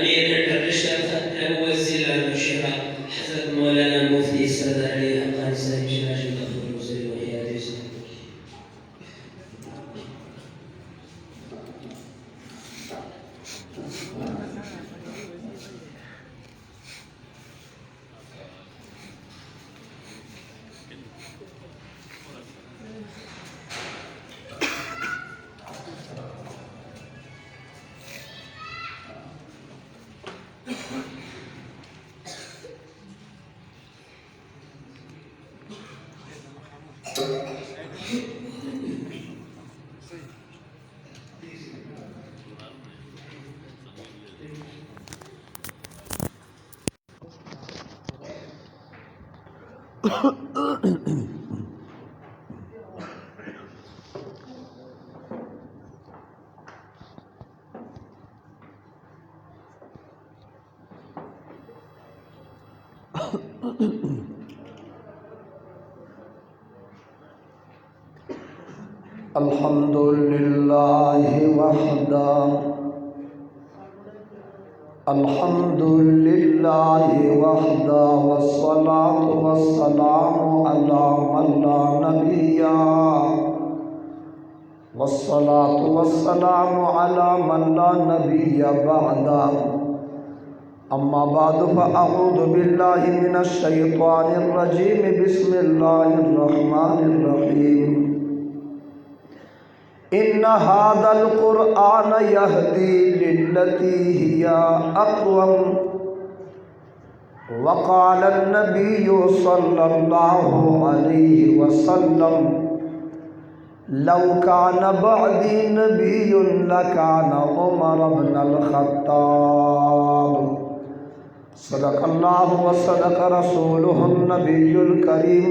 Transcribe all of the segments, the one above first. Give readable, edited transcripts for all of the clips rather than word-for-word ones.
أمير الرشد الوزير المشيرة حضرت مولانا مفتي السادة علي حقاني صاحب شراج الغفور الوزير وحياته अल्हम्दुलिल्लाहि वहदा अल्हम्दुलिल्लाहि वहदा वस्सलातु वस्सलामु अला मन ला नबिय्या वस्सलातु वस्सलामु अला मन ला नबिय्या बअदा अम्मा बाद फ़अऊज़ु बिल्लाहि मिनश शैतानिर रजीम बिस्मिल्लाहिर रहमानिर रहीम इन्ना हादल क़ुरआन यहदी लिल्लती हिया अक़वम वक़ाल अन्नबिय्यु सल्लल्लाहु अलैहि वसल्लम लौ कान बअदी नबिय्युन लकान उमर इब्नुल ख़त्ताब सदक़ल्लाहु व सदक़ रसूलुहुन नबियुल करीम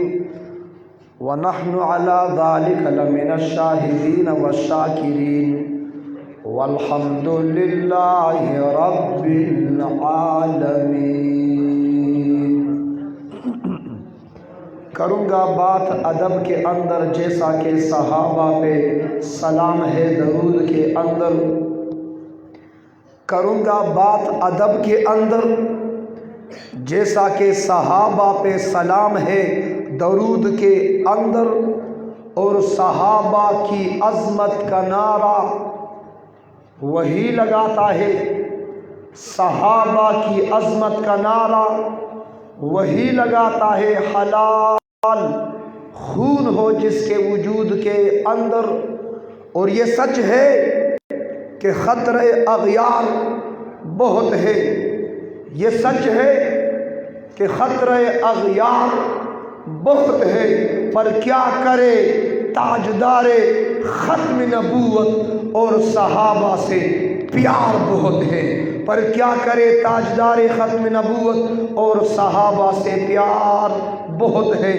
व नहनु अला ज़ालिका लमिनश शाहिदीन वश्शाकिरीन वल्हम्दुलिल्लाहि रब्बिल आलमीन। करूँगा बात अदब के अंदर जैसा कि सहाबा पे सलाम है दरूद के अंदर। करूँगा बात अदब के अंदर जैसा कि सहाबा पे सलाम है दरूद के अंदर। और सहाबा की अज़मत का नारा वही लगाता है, सहाबा की अज़मत का नारा वही लगाता है हलाल खून हो जिसके वजूद के अंदर। और ये सच है कि ख़तरे अग़यार बहुत है, ये सच है कि ख़तरे अग़यार बहुत है। पर क्या करे ताजदारे ख़त्म नबूवत और सहाबा से प्यार बहुत है। पर क्या करे ताजदारे ख़त्म नबूवत और सहाबा से प्यार बहुत है।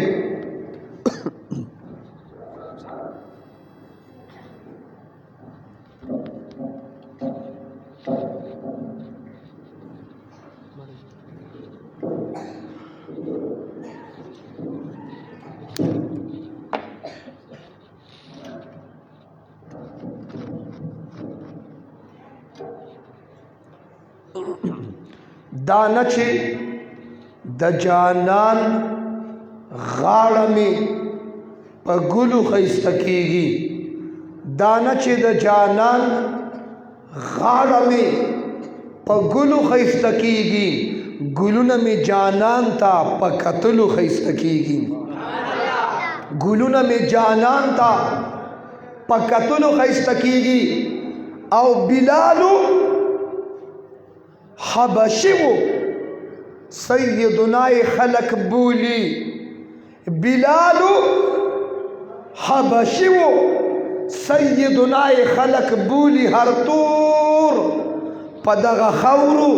दानचे द जानन गाड़ में पगुलु खैस्तकीगी। दानचे द जानन गाड़ में पगुलु खैस्तकीगी। गुलुन में जानन था पकतलु खैस्तकीगी। गुलुन में जानन था पकतलु खैस्तकीगी। औ बिलालु हबशिवो सैयदुनाए खलक बूली। बिलालु हबशिवो सैयदुनाए खलक बूली। हर तूर पदग खौरु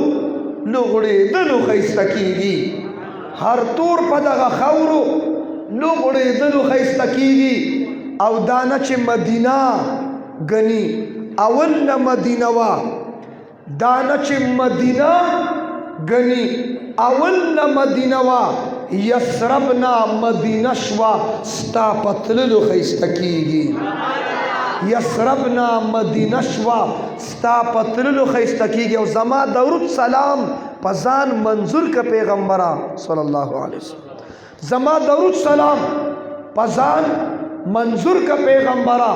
लुगड़े दलु खैस्तकीगी। हर तूर पदग खौरु लुगड़े दलु खैस्तकीगी। औ दानच मदीना गनी अवल न मदीनवा। दानच मदीना गनी अवल न मदीनवा। यसरबना मदीनशवा स्ता पतलु खैस्तकीगी। یسربنا مدینه شوا ستا پتللو خیسته کیږي او زما درود سلام پزان منظور کا پیغمبرا صلی الله علیه وسلم زما درود سلام پزان منظور کا پیغمبرا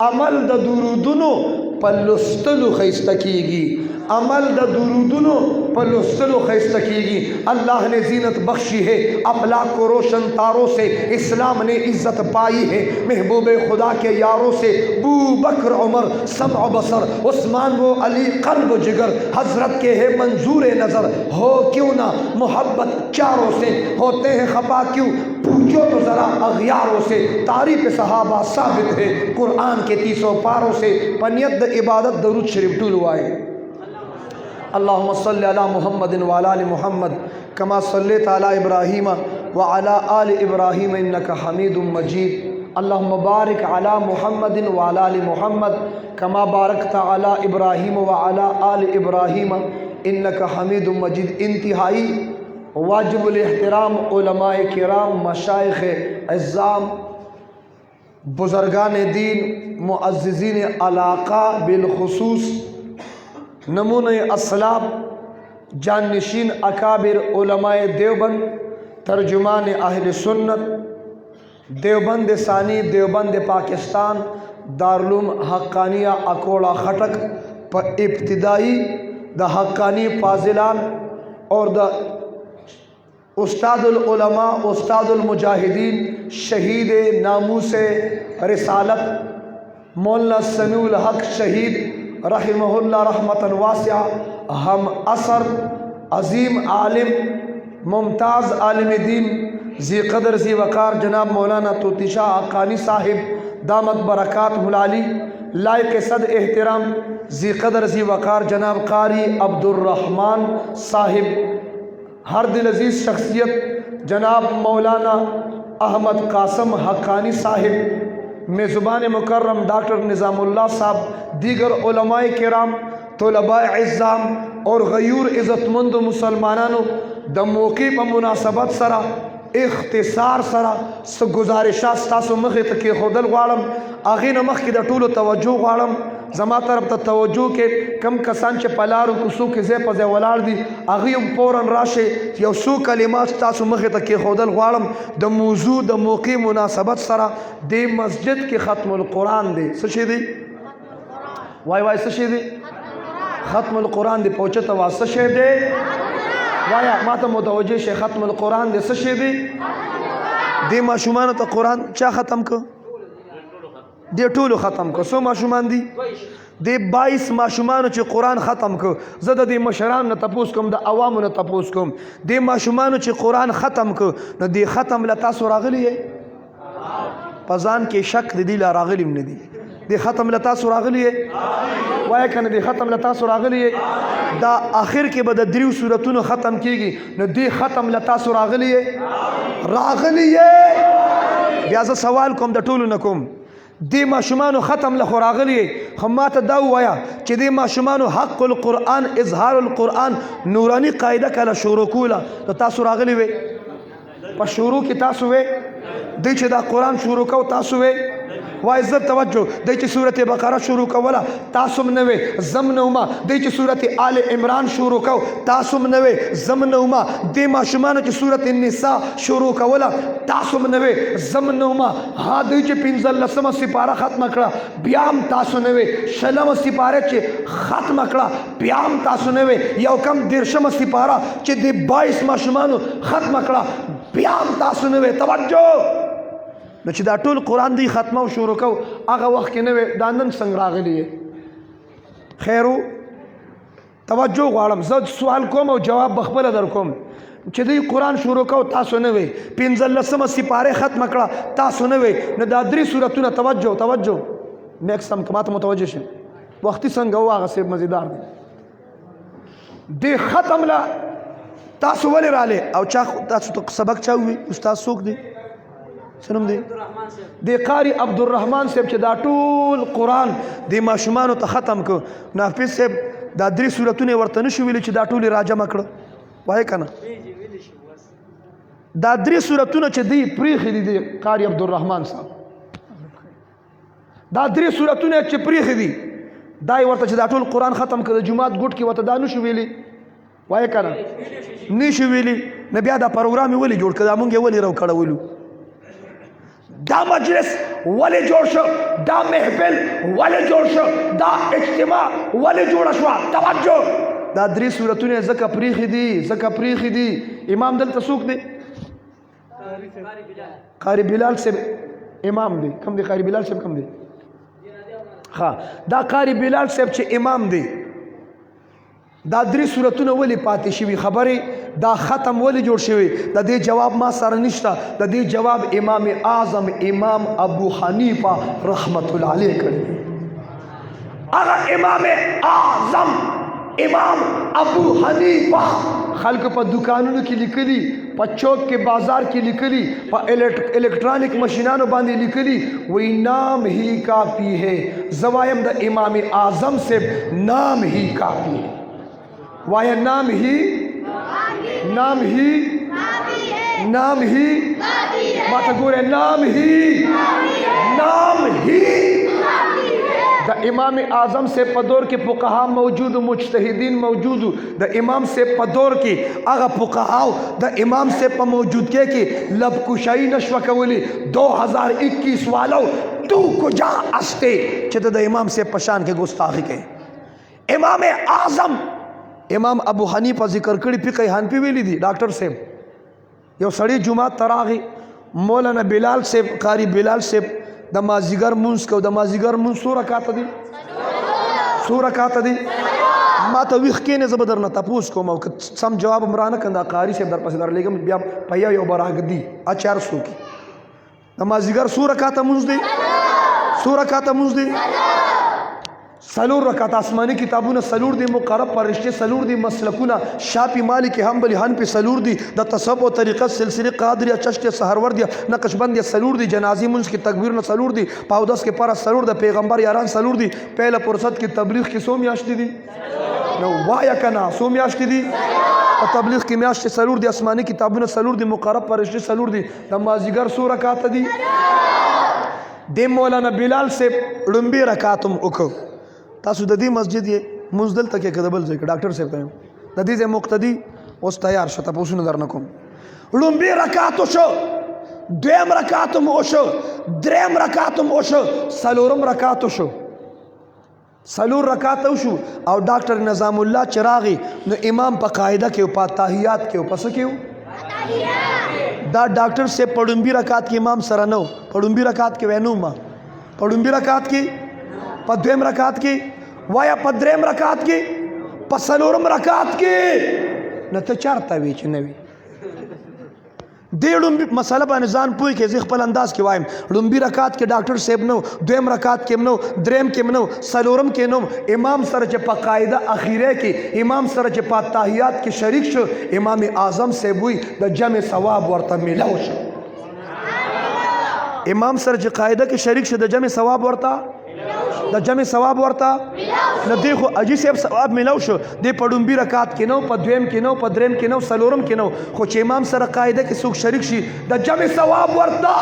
عمل د درودونو پلستلو خیسته کیږي عمل د درودونو پلستلو خیسته کیږي اللہ نے زینت بخشی ہے افلاک کو روشن تاروں سے اسلام نے عزت پائی ہے محبوب خدا کے یاروں سے ابو بکر عمر سمع و بصر عثمان و علی قلب و جگر حضرت کے ہے منظور نظر ہو کیوں نہ محبت چاروں سے ہوتے ہیں خفا کیوں پوچھو تو ذرا اغیاروں سے تعریف صحابہ ثابت ہے قرآن کے 30 پاروں سے پنیت عبادت درود شریف ٹولوائے اللهم صل على محمد وعلى ال محمد كما صليت على ابراهيم وعلى ال ابراهيم انك حميد مجيد اللهم بارك على محمد وعلى ال محمد كما باركت على ابراهيم وعلى ال ابراهيم انك حميد مجيد انتہائی واجب الاحترام علماء کرام مشائخ عظام بزرگان دین معززین علاقہ بالخصوص نمونہ اسلام جانشین اکابر علماء دیوبند ترجمان اہل سنت دیوبند ثانی دیوبند پاکستان دارالعلوم حقانیہ اکوڑا خٹک پر ابتدائی دا حقانی فاضلان اور دا استاد العلماء استاد المجاہدین شہید ناموس رسالت مولانا سمیع الحق شہید رحمہ اللہ رحمتا واسعہ ہم اثر عظیم عالم ممتاز عالم دین ذی قدر ذی وقار جناب مولانا طوطی شاہ حقانی صاحب دامت برکات العالی لائق صد احترام ذی قدر ذی وقار جناب قاری عبد الرحمن صاحب ہر دل عزیز شخصیت جناب مولانا احمد قاسم حقانی صاحب میزبان مکرم ڈاکٹر نظام اللہ صاحب دیگر علماء کرام طلباء عظام اور غیور عزت مند مسلمانانو د موقع په مناسبت سره اختصار سره څه گزارشات ستاسو مخې ته کېښودل غواړم هغې نه مخکې د ټولو توجه غواړم زما طرف ته توجه کې کم کسان چې په لارو کوڅو کې ځای په ځای ولاړ دي هغوی هم فوراً راشئ یو څو کلمات ستاسو مخې ته کېښودل غواړم د موضوع د موقع مناسبت سره دې مسجد کې ختم القرآن دی څه شی دی وای څه شی دی ختم القرآن دی پوچته وا څه شی دی وایا ما ته متوجه شي ختم القرآن دی څه شی دی دې ماشومانو ته قرآن چا ختم که دې ټولو ختم که څو ماشومان دي دې 22 ماشومانو چې قرآن ختم که زه د دې مشرانو نه تپوس کوم د عوامو نه تپوس کوم دې ماشومانو چې قرآن ختم که نو دې ختم له تاسو راغلی یې په ځان کې شک د دې لا راغلی هم نه دي دې ختم له تاسو راغلی یې وایه که نه دې ختم له تاسو راغلی یې دا آخر کې به د 3 سورتونو ختم کېږي نو دې ختم له تاسو راغلی یې راغلی یې بیا زه سوال کوم د ټولو نه کوم دې ماشومانو ختم له خو راغلی یې خو ما ته دا ووایه چې دې ماشومانو حق القرآن اظهار القرآن نورانی قاعده کله شروع کوله نو تاسو راغلی وې په شروع کې تاسو وې دوی چې دا قرآن شروع کو تاسو وې وای عزت توجه دی چې سورت بقره شروع کوله تاسو هم نه وې زم نه ومه دی چې سورت آل عمران شروع کو تاسو هم نه وې زم نه ومه دې ماشومانو چې سورت النساء شروع کوله تاسو هم نه وې زم نه ومه ها دوی چې 15 سپاره ختمه کړه بیا هم تاسو نه وې 16 سپاره چې ختمه کړه بیا هم تاسو نه وې یو کم 13 سپاره چې د 22 ماشومانو ختمه کړه بیا هم تاسو نه وې توجه نو چې دا ټول قرآن دی ختمه او شروع کو هغه وخت کې نه وې دا نن څنګه راغلی یې خیرو توجه غواړم زه سوال کوم او جواب بخپله در کوم چې دوی قرآن شروع کو تاسو نه وې 15 سپاره ختمه کړه تاسو نه وې نو دا 3 سورتونه توجه میکسم که ما ته متوجه شي وختي څنګه و هغه صاحب مزیدار دی دې ختم له تاسو ولې رالی او چا تاسو ته سبق چا ووي استاد څوک دی سنم دی د قاری عبدالرحمن صاحب چې دا ټول قرآن د ماشومانو ته ختم کو نافذ صاحب دا 3 سورتونه ورته نشو ویلي چې دا ټول راجمع کړه وایي که نه دا 3 سورتونه چې دی پریښي دي د قاری عبدالرحمن صاحب دا 3 سورتونه چې پریخي دي دا ورته چې دا ټول قرآن ختم کړ جمعات ګټ کې ورته دا نشو ویلي وایه کنه نشو ویلي نه بیا دا پروګرام ولې جوړ کړ دا مونږ ولې راو کړولو دا مجلس ولې جوړ شو دا محفل ولې جوړ شو دا اجتماع ولې جوړ شو توجه دا 3 سورتونه زکه پریخي دي امام دلته څوک دی قاری بلال سے امام دی کم دی قاری بلال سے کم دی ها دا قاری بلال صاحب چې امام دی دا 3 سورتونه ولی پاتې شوي خبرې دا ختم ولی جوړ شوي د دې جواب ما سره نشته د دې جواب امام اعظم امام ابو حنیفه رحمت الله علیه کړی هغه امام اعظم امام ابو حنیفه خلق په دکانونو کې لیکلي په چوک کې بازار کې لیکلي په الیکټرانک مشینانو باندې لیکلي وہی نام ہی کافی ہے زوایم د امام اعظم سے نام ہی کافی ہے وایا نام ہی ماتا گورے نام ہی دا امام اعظم سے پدور کے فقہا موجود مجتہدین موجود دا امام سے پدور کی اغا فقہاو دا امام سے پا موجود کے لب کشائی نشوہ کولی 2021 والو تو کجا استے چھتا دا امام سے پشان کے گستاخی کے امام اعظم امام ابو حنیفہ ذکر کری پی کئی حنفی ویلی دی ڈاکٹر صاحب یو سڑی جمعہ تراغی مولانا بلال صاحب قاری بلال صاحب د مازیګر مونږ کو د مازیګر مونږ سو رکعت دي ما ته ویښ کېنې زه به درنه تپوس کوم او سم جواب هم رانه کړم دا قاري صاحب در پسې درلېږم بیا په یو براګدي 400 کې د مازیګر سو رکعت مونږ دی سلور رکعت آسمانی کتابونه سلور دی مقرب فرشتے سلور دی مسلکونه شافعی مالک حنبلی حنفی سلور دی د تصوف او طریقت سلسله قادریه چشت سحرور دی نقشبند سلور دی جنازی منځ کی تکبیر نه سلور دی پاودس کې پر سلور د پیغمبر یاران سلور دی پہله فرصت کی تبلیغ کی سو میاشتې دی نو وایا کنا سو میاشتې دی او تبلیغ کی میاشتې سلور دی آسمانی کتابونه سلور دی مقرب فرشتے سلور دی د مازیګر سو رکعت دی د مولانا بلال سے لومبي رکعتم وکړو تاسو د دې مسجد یې مزدل تکې کدبل ځای ډاکټر صاحب ته د دې مقتدی اوس تیار شته پوښتنه درنه کوم لومبي رکعت شو دویم رکعت مو شو دریم رکعت مو شو سلورم رکعت شو سلور رکعت شو او ډاکټر نظام الله چراغي نو امام په قاعده کې او په تحیات کې او پس کې دا ډاکټر سے پړومبي رکعت کې امام سره نو پړومبي رکعت کې وینو ما پړومبي رکعت کې په دویم رکعت کې وایا په دریم رکعت کې په سلورم رکعت کې نه ته چارته وی چې نه وی دې لومبي مسله باندې ځان پوي کې زه خپل انداز کې وایم لومبي رکعت کې ډاکټر صاحب نو دویم رکعت کې نو دریم کې نو سلورم کې نو امام سره چې په قاعده اخیره کې امام سره چې په تحیات کې شریک شو امام اعظم صاحب وی د جمع ثواب ورته ملاو شو امام سره چې قاعده کې شریک شو د جمع ثواب ورته د جمع ثواب ورته نه دی خو اجي صاحب ثواب ملو شو دی په ډومبي رکعت کې نو په دویم کې نو په دریم کې نو سلورم کې نو خو چې امام سره قاعده کې څوک شریک شي د جمع ثواب ورته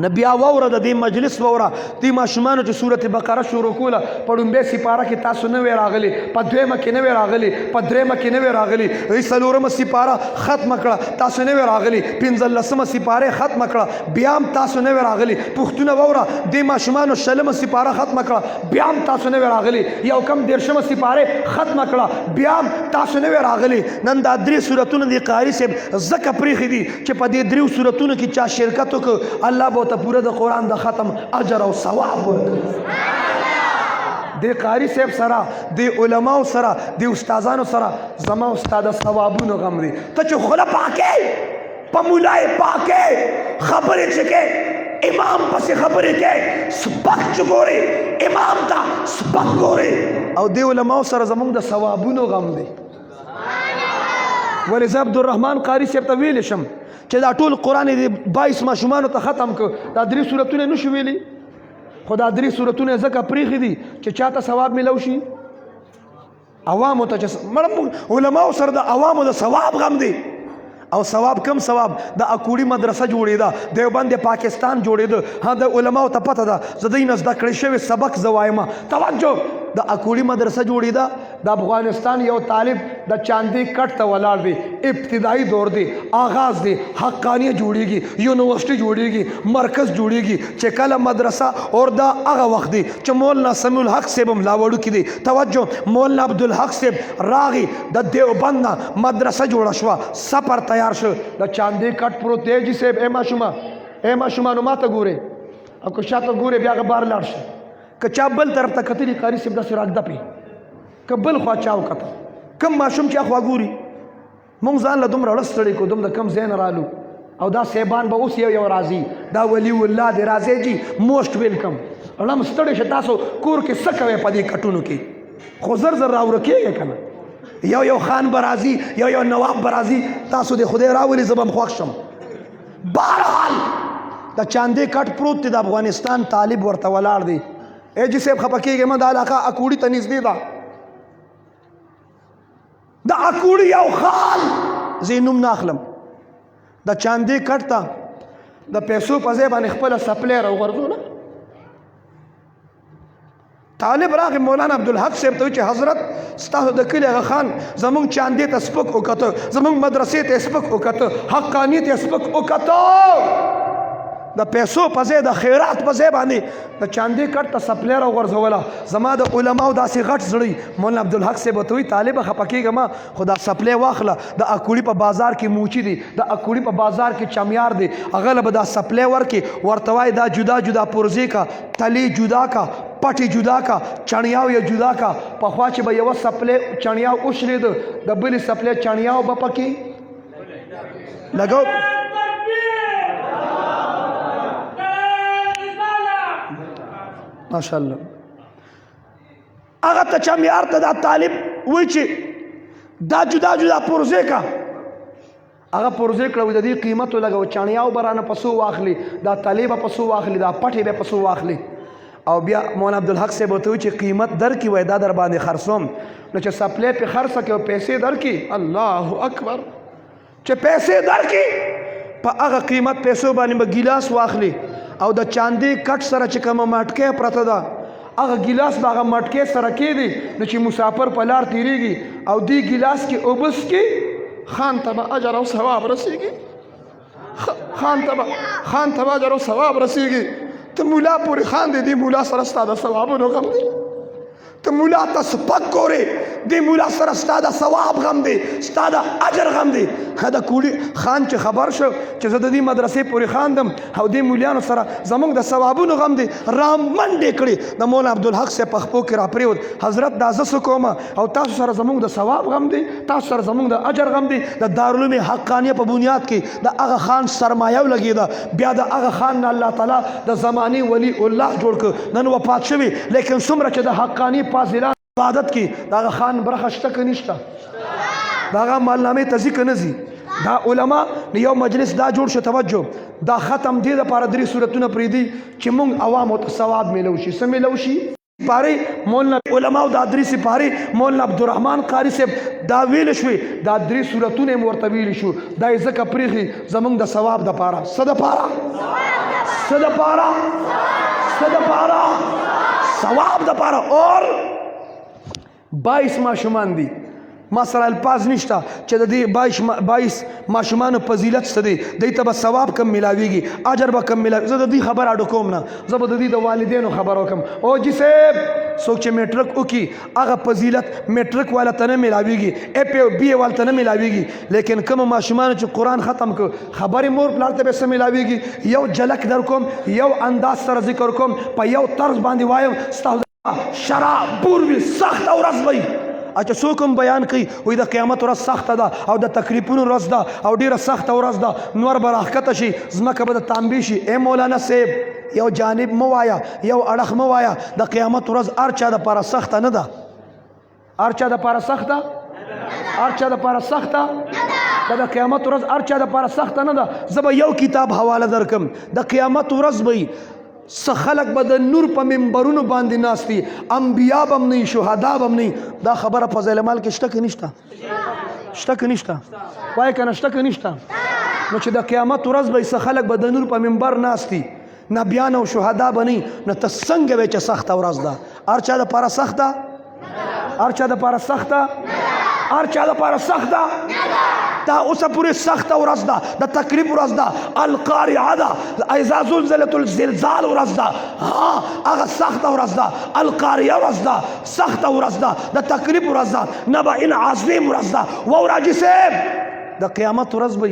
نبی اوره د دې مجلس وره دی ماشومان چې سورته بقره شروع کوله په ډومبه سپاره کې تاسو نه وی راغلي په دویمه کې نه وی راغلي په دریمه کې نه وی راغلي ای سلورمه سپاره ختم کړه تاسو نه وی راغلي پنځلسمه سپاره ختم کړه بیا هم تاسو نه وی راغلي پښتون وره دی ماشومان شلمه سپاره ختم کړه بیا هم تاسو نه وی راغلي یو کم دیرشمه سپاره ختم کړه بیا هم تاسو نه وی راغلي نن دا درې سورتونه دی قاری صاحب زکه پریخي دي چې په دې درې سورتونو کې چا شرکت وکړ الله به ته پورا د قرآن د ختم اجر او ثواب ورکړي د قاری صاحب سره د علماو سره د استادانو سره زما استاد ثوابونو غم دي ته چې خله پاکه په مولای پاکه خبرې چکه امام پسې خبرې کې سپک چګوري امام ته سپک ګوري او د علماو سره زمونږ د ثوابونو غم دي ولې زه عبدالرحمن قاری صاحب ته ویلی شم چې دا ټول قرآن دی 22 ماشومانو ته ختم کړ دا 3 سورتونه نشو ویلي خو دا 3 سورتونه ځکه پریښي دي چې چاته ثواب ملو شي عوامو ته چې علماو سره د عوامو د ثواب غم دی او ثواب کم ثواب د اکوړي مدرسه جوړېده دیوبند پاکستان جوړېده ها د علماو ته پته ده زه دوی نه زده کړی شوی سبق زه وایمه توجه د اکوړي مدرسه جوړېده د افغانستان یو طالب د چاندي کټ ته ولاړ دی ابتدایي دور دی آغاز دی حقانیه جوړېږي یونیورسټي جوړېږي مرکز جوړېږي چې کله مدرسه اور دا هغه وخت دی چې مولانا سمیع الحق صاحب هم لا وړوکی دی توجه مولانا عبدالحق صاحب راغی د دیوبند نه مدرسه جوړه شوه سفر تیار شو د چاندي کټ پروت دی جی صاحب اے ماشومانو ما ته ګورئ او که شاته ګورئ بیا هغه بار لاړ شي که چا بل طرف ته کتلي قاري صاحب داسې راږده پې که بل خوا چا وکتل کم ماشوم چې اخوا ګوري مونږ ځان له دومره ړه ستړی کړو دومره کم ځای نه رالو او دا صاحبان به اوس یو راځي دا ولی الله دی راځئ جي موسټ ویلکم ړم ستړی شه تاسو کور کې څه کوئ په دې کټونو کې خو زر زر راورکېږئ که نه یو خان به راځي یو نواب به راځي تاسو د خدای راولي زه به م خوښ شم بهرحال د چاندې کټ پروت دی د افغانستان طالب ورته ولاړ دی اے جی صاحب خفه کېږئ مه دا علاقه اکوړي ته نږدې ده د اکوړي یو خان زه نوم نه اخلم د چاندې کټ ته د پیسو په ځای باندې خپله سپلی راوغورځو نه طالب راغی مولانا عبدالحق صاحب ته وایي چې حضرت ستاسو د کلي هغه خان زمونږ چاندې ته سپک وکته زمونږ مدرسې ته سپک وکته حقانیت یې سپک وکته د پیسو په ځای د خیرات په ځای باندې د چاندې کټ ته سپلی راوغورځوله زما د علماو داسې غټ زړی مولانا عبدالحق صاحب ورته وایي طالبه خفه کېږه ما خو دا سپلی واخله د اکوړي په بازار کې موچي دی د اکوړي په بازار کې چمیار دی هغه له به دا سپلی ورکې ورته وایي دا جدا جدا پرزې کا تلې جدا کا پټې جدا کا چڼیاو یې جدا کا پخوا چې به یوه سپلی چڼیاو وشلېده د بلې سپلی چڼیاو به پکې لګو ماشاءالله هغه ته چمیار ته دا طالب وایي چې دا جدا جدا پرزې کا هغه پرزې کړه د دې قیمت ولګوه چڼیاو به رانه په څو واخلي دا تلې به په څو واخلي دا پټې به په څو واخلي او بیا مولانا عبدالحق صاحب ورته وایي چې قیمت درکړي وایي دا در باندې خرڅوم نو چې سپلی پې خرڅه کړي او پیسې درکړي الله اکبر چې پیسې درکړي په هغه قیمت پیسو باندې به ګیلاس واخلي او د چاندې کټ سره چې کومه مټکۍ پرته ده هغه ګیلاس به هغه مټکۍ سره کېدی نو چې مسافر په لار تېرېږي او دې ګیلاس کې اوبه څکي خان ته به اجر او ثواب رسېږي خان ته به اجر او ثواب رسېږي ته مولا پورې خان دی دې مولا سره ستا د ثوابونو غم دی ته مولا ته سپک ګورې دې مولا سره ستا د ثواب غم دی ستا د اجر غم دی د کوړي خان چې خبر شو چې زه د دې مدرسې پورې خاندم او دې مولیانو سره زموږ د ثوابونو غم دی رامنډې کړې د مولانا عبدالحق صاحب په خپو کې راپرېوت حضرت دا زه څه کومه او تاسو سره زموږ د ثواب غم دی تاسو سره زموږ د اجر غم دی د دارالعلوم حقانیه په بنیاد کې د هغه خان سرمایه ولګېده بیا د هغه خان نه الله تعالی د زمانې ولی الله جوړ کړ نن وفات شوي لیکن څومره چې د حقاني فاضلان عبادت کې د هغه خان برخه شته که نشته د هغه مالنامې ته ځي که نه ځي دا علما یو مجلس دا جوړ شو توجه دا ختم دې دپاره 3 سورتونه پرېږدي چې موږ عوامو ته ثواب میلو شي څه میلو شي پارې مولانا علماو دا 3 سپارې مولانا عبدالرحمن قاري صاحب دا ویل شوي دا 3 سورتونه یې ورته ویلي شو دا یې ځکه پرېښي زموږ د ثواب دپاره څه دپاره څه دپاره څه دپاره ثواب دپاره اور 22 ماشومان دي ما سره الفاظ نشته چې د دې 22 ماشومانو فضیلت څه دی دوی ته به ثواب کم میلاویږي اجر به کم میلاوي زه د دې خبر اډو کوم نه زه به د دې د والدینو خبر وکم او جی صاحب څوک چې میټرک وکړي هغه فضیلت میټرک والا ته نه میلاویږي اے پی بی والا ته نه میلاویږي لیکن کوم ماشومانو چې قرآن ختم کړ خبرې مور پلار ته به څه میلاویږي یو جلک در کوم یو انداز سره ذکر کوم په یو طرز باندې وایم ستاسو شراب بوروي سخت ورځ وي اچھا څوک هم بیان کوي وایي د قیامت ورځ سخته ده او د تکلیفونو ورځ ده او ډېره سخته ورځ ده نور به راښکته شي ځمکه به د تانبې شي اے مولانا صاحب یو جانب مه وایه یو اړخ مه وایه د قیامت ورځ هر چا دپاره سخته نه ده هر چا دپاره سخته هر چا دپاره سخته د قیامت ورځ هر چا دپاره سخته نه ده زه به یو کتاب حواله درکم د قیامت ورځ به څه خلق به د نور په منبرونو باندې ناست دي انبیا به هم نه شهدا به هم نه دا خبره فضل مال کې شته که نشته شته که نشته؟ وایه که نه شته که نشته؟ نو چې د قیامت ورځ به څه خلک به د نور په منبر ناست دي، نبیان او شهدا به نه، نو ته څنګه وایې چې سخته ورځ ده؟ هر چا دپاره سخته؟ هر چا دپاره سخته؟ هر چا دپاره سخته؟ دا اوسه پورې سخته ورځ ده، د تکلیف ورځ ده، القارعه ده، اذا زلزلت الزلزال ورځ ده، هغه سخته ورځ ده، القارعه ورځ ده، سخته ورځ ده، د تکلیف ورځ ده، نبأ عظیم ورځ ده. وورا جسم د قیامت ورځ به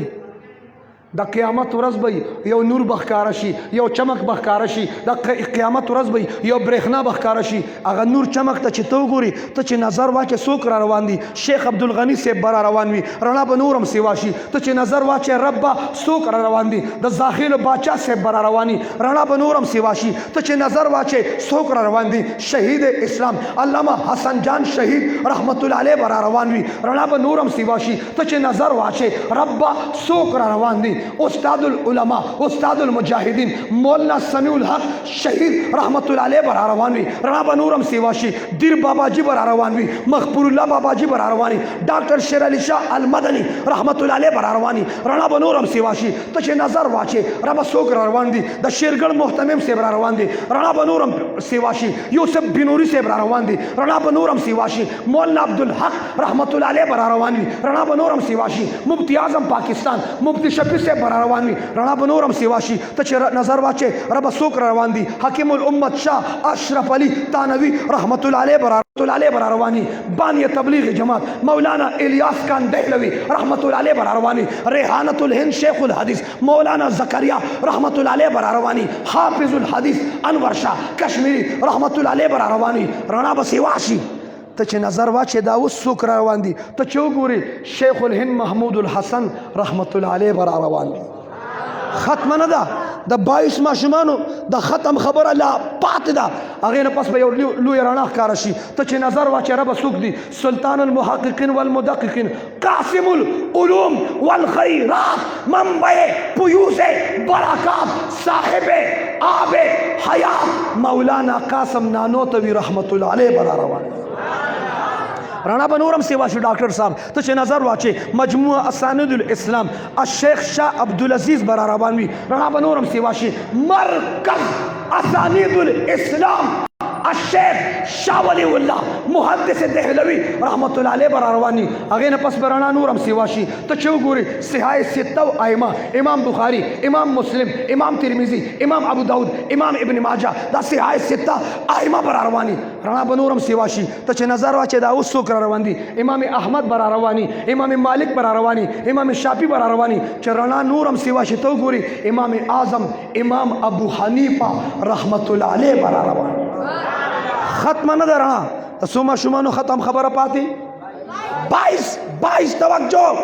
د قیامت ورځ به یو نور به ښکاره شي، یو چمک به ښکاره شي، د قیامت ورځ به یو برېښنا به ښکاره شي. هغه نور چمک ته چې ته وګورې، ته چې نظر واچې څوک را روان دي؟ شیخ عبدالغني صاحب به را روان وي، رڼا به نور هم سیوا شي. ته چې نظر واچې رب به څوک را روان دي؟ د زاخیلو باچا صاحب به را رواني، رڼا به نور هم سیوا شي. ته چې نظر واچې څوک را روان دي؟ شهید اسلام علامه حسن جان شهید رحمت الله علیه به را روان وي، رڼا به نور هم سیوا شي. ته چې نظر واچې رب به څوک را روان دي؟ استاد العلماء استاد المجاهدین مولانا سمیع الحق شهید رحمت الله علیه بر روان وي، رڼا به نور هم سیوا شي. دیر بابا جی بر روان وي، مغفور الله بابا جی بر روان وي، ډاکټر شیر علي شاه المدني رحمت الله علیه بر روان وي، رڼا به نور هم سیوا شي. ته چې نظر واچې رب څوک را روان دي؟ د شیرګل محتمم صاحب را روان دي، رڼا به نور هم سیوا شي. یوسف بنوري صاحب را روان دي، رڼا به نور هم سیوا شي. مولانا عبدالحق رحمت الله علیه بر روان وي، رڼا به نور هم سیوا شي. مفتی اعظم پاکستان مفتی شفیع صاحب بر روان وي، رڼا به نور هم سیوا شي. ته چې نظر واچې رب څوک را روان دي؟ حکیم الامت شاه اشرف علي تانوي رحمت الله علیه بر رواني، بانی تبلیغ جماعت مولانا الیاس خان دهلوی رحمت الله علیه بر رواني، ریحانت الهند شیخ الحدیث مولانا زکریا رحمت الله علیه بر رواني، حافظ الحدیث انور شاه کشمیری رحمت الله علیه بر رواني، رڼا به سیوا شي. ته چې نظر واچې دا اوس څوک را روان دي؟ ته چې وګورې شیخ الهند محمود الحسن رحمت الله علیه بر روان دي. ختمه نه ده، د 22 ماشومانو د ختم خبره لا پاتې ده، هغې نه پس به یو لویه رڼا ښکاره شي. ته چې نظر واچې ربه څوک دي؟ سلطان المحققین والمدققین قاسم العلوم والخیرات منبع فیوض برکات صاحب آب حیات مولانا قاسم نانوتوی رحمت الله علیه بر روان. رڼا به نورم سیوا شو. ډاکټر صاحب ته چې نظر واچې مجموعه اسانید الاسلام الشیخ شاه عبدالعزیز بر روان وي، رڼا به نورم سیوا شي. مرکز اسانید الاسلام الشیخ شاه ولی الله محدث دهلوی رحمت الله علیه بر رواني، هغې نه پس به رڼا نورم سیوا شي. ته چې وګورې صحاح سته و ائمه، امام بخاري، امام مسلم، امام ترمذي، امام ابو داود، امام ابن ماجه، دا صحاح سته ائمه بر رواني، رڼا به نورم سیوا شي. ته چې نظر واچې دا اوس څوک را روان دي؟ امام احمد بر رواني، امام مالک بر رواني، امام شافعي بر رواني، چې رڼا نورم سیوا شي. ته وګورې امام اعظم امام ابو حنیفه رحمت الله علیه بر رواني. ختمه نه ده رڼا. د څو ماشومانو ختم خبره پاتې؟ 22 توجه.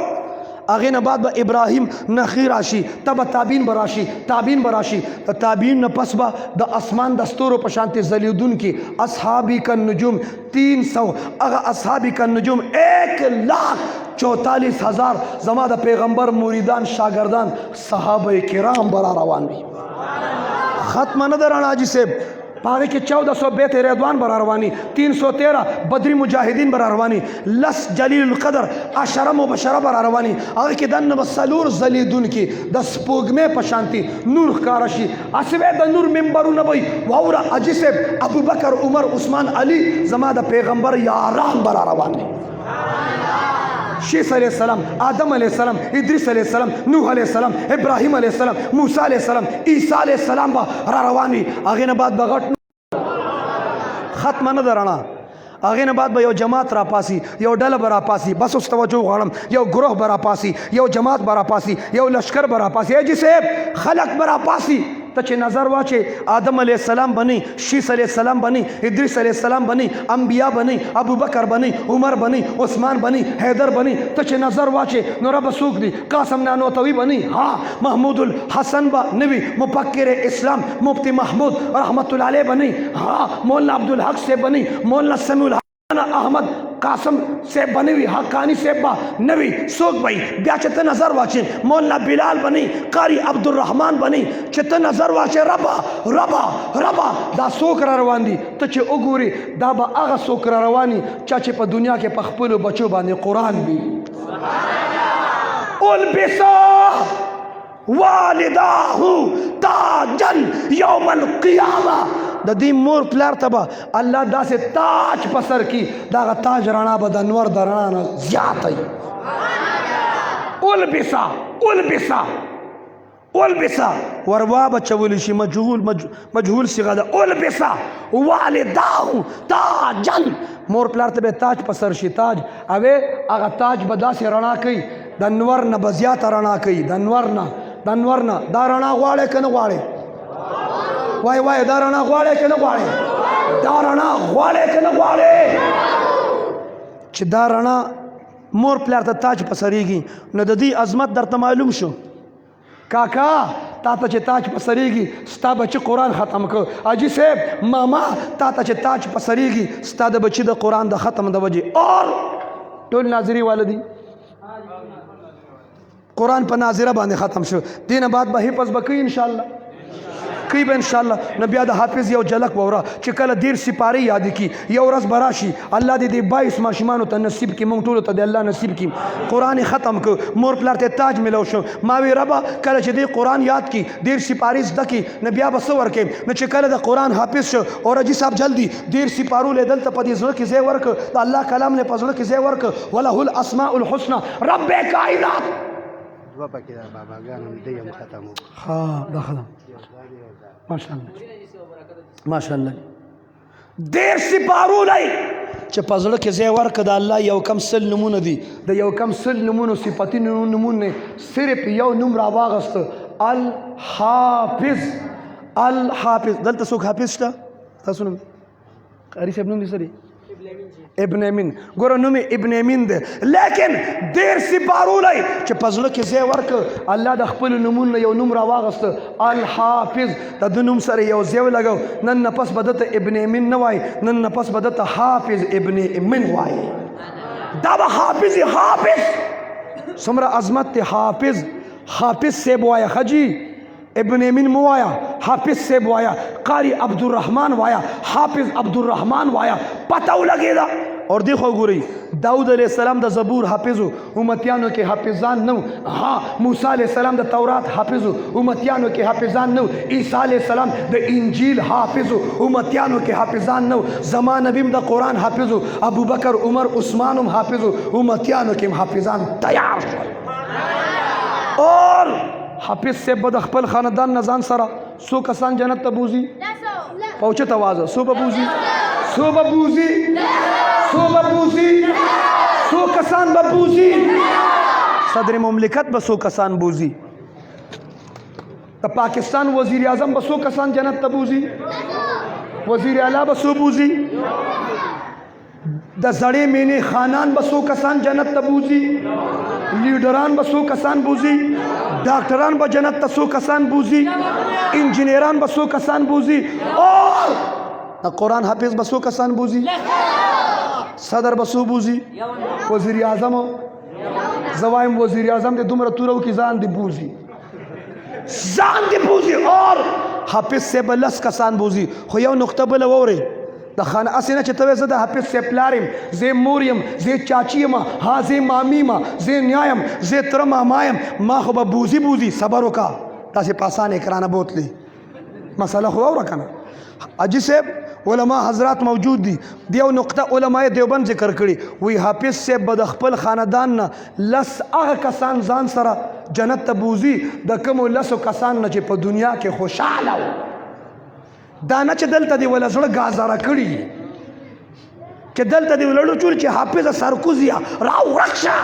هغې نه بعد به ابراهیم نخی راشي، ته به تابین به راشي، تابین به راشي. د تابین نه پس به د اسمان د ستورو په شانتې ځلیدونکي اصحابي کالنجوم 300 هغه اصحابي کالنجوم 1,44,000 زما د پیغمبر مریدان شاگردان صحابه کرام به را روان وي. ختمه نه ده رڼا حاجي صاحب. پاگے کے 1400 بیت رضوان برا روانی، 313 بدری مجاہدین برا روانی، 10 جلیل القدر 10 مبشرہ برا روانی. آگے کے دن بسلور زلیدون کی 10 پوگمے پشانتی نور خارشی اسوے دا نور ممبرو نبی وورا اجسب ابو بکر عمر عثمان علی زما دا پیغمبر یاران برا روانی. شیس علیہ السلام، آدم علیہ السلام، ادریس علیہ السلام، نوح علیہ السلام، ابراہیم علیہ السلام، موسیٰ علیہ السلام، عیسیٰ علیہ السلام با را روانی. آگے نا بعد بغٹ ختم نه درنا. آگے نا بعد با یو جماعت را پاسی، یو ڈل برا پاسی، بس اس توجہ غرم، یو گروہ برا پاسی، یو جماعت برا پاسی، یو لشکر برا پاسی. اے جسے خلق برا پاسی. ته چې نظر واچې آدم علیہ السلام بنی، شیس علیہ السلام بنی، ادریس علیہ السلام بنی، انبیاء بنی، ابو بکر بنی، عمر بنی، عثمان بنی، حیدر بنی. ته چې نظر واچې نو رب سوک دی قاسم نانوتوی بنی، ہاں محمود الحسن با نوی مفکر اسلام مفتی محمود رحمت اللہ علیہ بنی، ہاں مولانا عبدالحق سے بنی، مولانا سمیع الحق احمد قاسم سے بنی ہوئی، حقانی سے با نوی سوک بھائی. بیا چت نظر واچے مولانا بلال بنی، قاری عبد الرحمن بنی. چت نظر واچے ربا ربا ربا دا سوک را روان دی. تو چه اگوری دا با آغا سوک را روانی چاچے پا دنیا کے پخپلو بچو باندے قرآن بھی. उल्बिसा वालिदाहु ताजन यौमल क़ियामा د دې مور پلار ته به الله داسې تاج په سر کي دغه تاج رڼا به د انور د رڼا نه زیات وي البسا وروا بچولی شي مجهول صيغه ده البسا والداه تاجن مور پلار ته به تاج په سر شي تاج اوه هغه تاج به داسې رڼا کوي د انور نه به زیاته رڼا کوي د انور نه دا رڼا غواړې که نه غواړې وای دا رڼا غواړې که نه غواړې چې دا رڼا مور پلار ته تاج په سریږي نو د دې عظمت درته معلوم شو کاکا تا ته چې تاج په سریږي ستا بچي قرآن ختم کړ حاجي صاحب ماما تا ته چې تاج په سریږي ستا د بچي د قرآن د ختم د وجې اور ټول ناظري والدي قرآن په ناظره باندې ختم شو دینه بعد به حفظ به کوي انشاءالله کوي به انشاءالله نو بیا د حافظ یو جلک ووره چې کله 13 سپارې یاد کړي یو ورځ به راشي الله دې 22 ماشومانو ته نصیب کړي موږ ټولو ته د الله نصیب کړي قرآن ختم کړ مور پلار ته تاج ملو شو ما وی ربه کله چې دې قرآن یاد کړي 13 سپارې زده کړي نو بیا به څه ورکړي نو چې کله د قرآن حافظ شو او حاجي صاحب جلدي 13 سپارو له دلته په دې زړه کې ځای ورکړ د الله کلام له په زړه کې ځای ورکړ وله الاسماء الحسنى رب کائنات پکې دا باباګانو دې هم ختم ها دا ختم ماشاءالله 13 سپارو لای چې په زړه کې ځای ورکړه د الله یو کم سل نمونه دي د یو کم سل نمونو صفاتي نمونه صرف یو نوم راواغسته الحافظ دلته څوک حافظ شته تاسو نوم قاری صاحب نوم دې سری ابن امین ګوره نوم ابن امین دی لیکن 13 سپارو لای چې په زړه کې ځای ورکړه الله د خپل نومونو یو نوم راواغسته الحافظ د دې نوم سره یو ځای ولګو نن نه پس به دته ابن امین نه وای نن نه پس به دته حافظ ابن امین وای دا به حافظ څومره عظمت دی حافظ سیب وایا خجی ابن امین موایا حافظ سیب وایا قاری عبدالرحمن وایا حافظ عبدالرحمن وایا پتہ لگے دا اور دیکھو گوری داؤد علیہ السلام دا زبور حافظو امتیانو کے حافظان نو ہاں موسیٰ علیہ السلام دا تورات حافظو امتیانو کے حافظان نو عیسیٰ علیہ السلام دا انجیل حافظو امتیانو کے حافظان نو زمان نبیم دا قرآن حافظو ابو بکر عمر عثمانم حافظو امتیانو کے حافظان تیار اور حافظ سے بد خپل خاندان نزان سره سو کسان جنت ته بوزي پوچه توازه سو بوزي سو کسان بوزي صدر مملکت به سو کسان بوزي د پاکستان وزیر اعظم به سو کسان جنت ته بوزي وزیر اعلی به سو بوزي د زړې مینې خانان به سو کسان جنت ته بوزي لیډران به سو کسان بوزي ډاکټران به جنت ته سو کسان بوزي انجینران به سو کسان بوزي اور د قرآن حافظ به سو کسان بوزي صدر به سو بوزي وزیر اعظم زوایم وزیر اعظم د دومره تورو کې ځان دی بوزي اور حافظ سے به 10 کسان بوزي خو یو نقطه بل ووري د خانه اسنه چې ته زه د حافظ سے پلارم زه موریم زه چاچیم ها زه مامیم زه نیایم زه تر مامایم ما خو به بوزي صبر وکا تاسو پاسانه کرانه بوتلی مساله خو ورکنه اجي صاحب علماء حضرات موجود دي دیو نقطه علماء دیوبند ذکر کړي وی حافظ سے بد خپل خاندان نه لس هغه کسان ځان سره جنت ته بوزي د کوم لسو کسان نه چې په دنیا کې خوشاله دانه چې دلته دی ولا زړه غازاره کړي چې دلته دی ولړو چور چې حافظ سرکوزیا راو رخصه